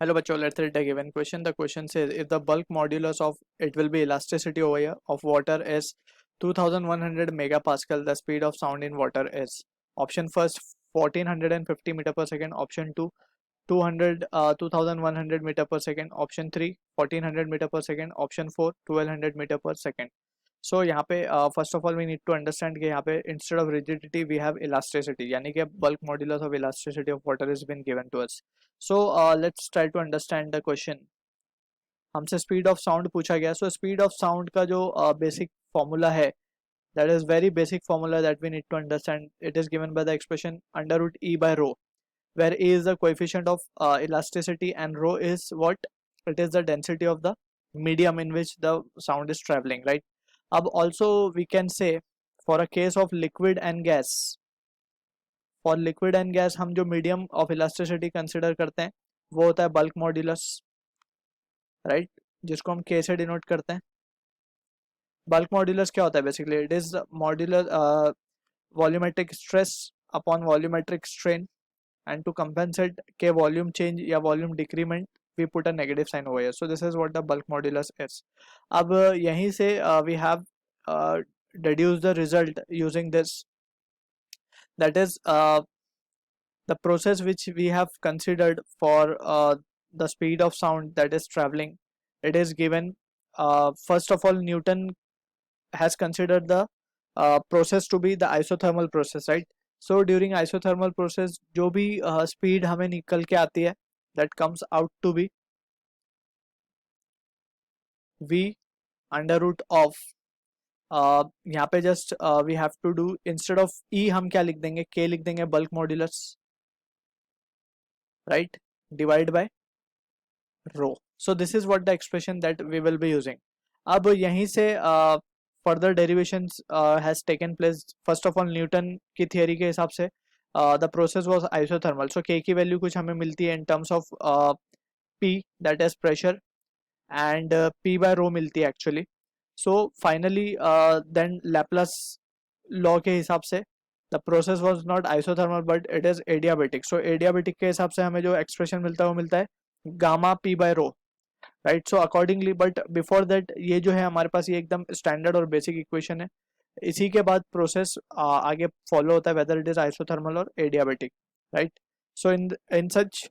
Hello bachcho, let's read the given question. The question says if the bulk modulus of it will be elasticity over here of water is 2100 megapascal, the speed of sound in water is option first 1450 meter per second, option 2 2100 meter per second, option 3 1400 meter per second, option 4 1200 meter per second. So यहाँ पे first of all we need to understand कि यहाँ पे instead of rigidity we have elasticity, यानी कि bulk modulus of elasticity of water is been given to us. So let's try to understand the question. हमसे speed of sound पूछा गया. So speed of sound का जो basic formula है, that is very basic formula that we need to understand. It is given by the expression under root E by rho, where E is the coefficient of elasticity and rho is what? It is the density of the medium in which the sound is traveling, right? अब also we can say for a case of liquid and gas, for liquid and gas हम जो medium of elasticity consider करते हैं वो होता है bulk modulus, right? जिसको हम K से denote करते हैं. bulk modulus क्या होता है basically? It is modulus volumetric stress upon volumetric strain, and to compensate K volume change या volume decrement we put a negative sign over here. So this is what the bulk modulus is. अब यहीं से we have deduced the result using this, that is the process which we have considered for the speed of sound that is traveling. It is given, first of all Newton has considered the process to be the isothermal process, right? So during isothermal process जो भी speed हमें निकल के आती है, that comes out to be v under root of यहाँ पे just we have to do, instead of E हम क्या लिख देंगे, K लिख देंगे bulk modulus, right, divide by rho. So this is what the expression that we will be using. अब यहीं से further derivations has taken place. First of all Newton की theory के हिसाब से the process was isothermal. So K की value कुछ हमें मिलती है in terms of P, that is pressure, and P by rho मिलती है actually. So finally then Laplace law के हिसाब से the process was not isothermal but it is adiabatic. So adiabatic के हिसाब से हमें जो expression मिलता है वो मिलता है gamma P by rho, right? So accordingly, but before that ये जो है हमारे पास ये एकदम standard और basic equation है. इसी के बाद process आगे follow होता है whether it is isothermal or adiabatic, right? So in such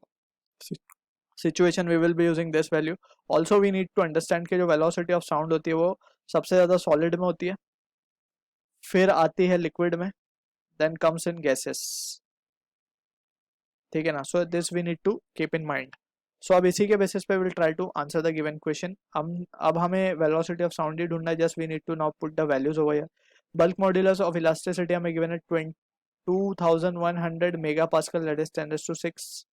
situation we will be using this value. Also we need to understand कि जो velocity of sound होती है वो सबसे ज़्यादा solid में होती है, फिर आती है liquid में, then comes in gases, ठीक है ना? So this we need to keep in mind. So अब इसी के बेसिस पे will try to answer the given question. अब हमें वेलोसिटी ऑफ साउंड ही ढूंढना है. Just we need to now put the values over here. Bulk modulus of elasticity हमें गिवन है 2100 mega pascal, that is 10⁶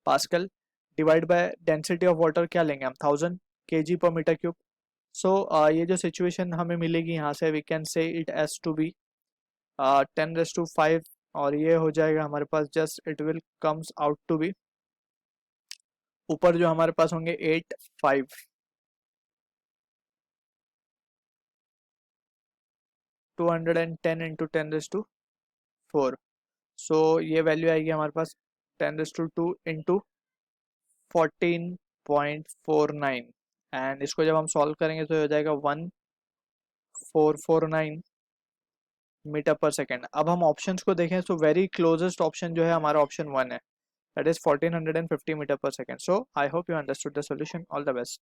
pascal, divide by density of water क्या लेंगे हम, 1000 kg पर मीटर क्यूब. सो ये जो सिचुएशन हमें मिलेगी यहाँ से, we can say it as to be 10⁵, और ये हो जाएगा हमारे पास just it will comes out to be, ऊपर जो हमारे पास होंगे 8 5 210 इंटू 10⁴. सो ये वैल्यू आएगी हमारे पास 10⁻² इंटू 14.49, एंड इसको जब हम सॉल्व करेंगे तो हो जाएगा 1449 मीटर पर सेकेंड. अब हम ऑप्शंस को देखें तो वेरी क्लोजेस्ट ऑप्शन जो है हमारा ऑप्शन 1 है, that is 1450 meter per second. So I hope you understood the solution. All the best.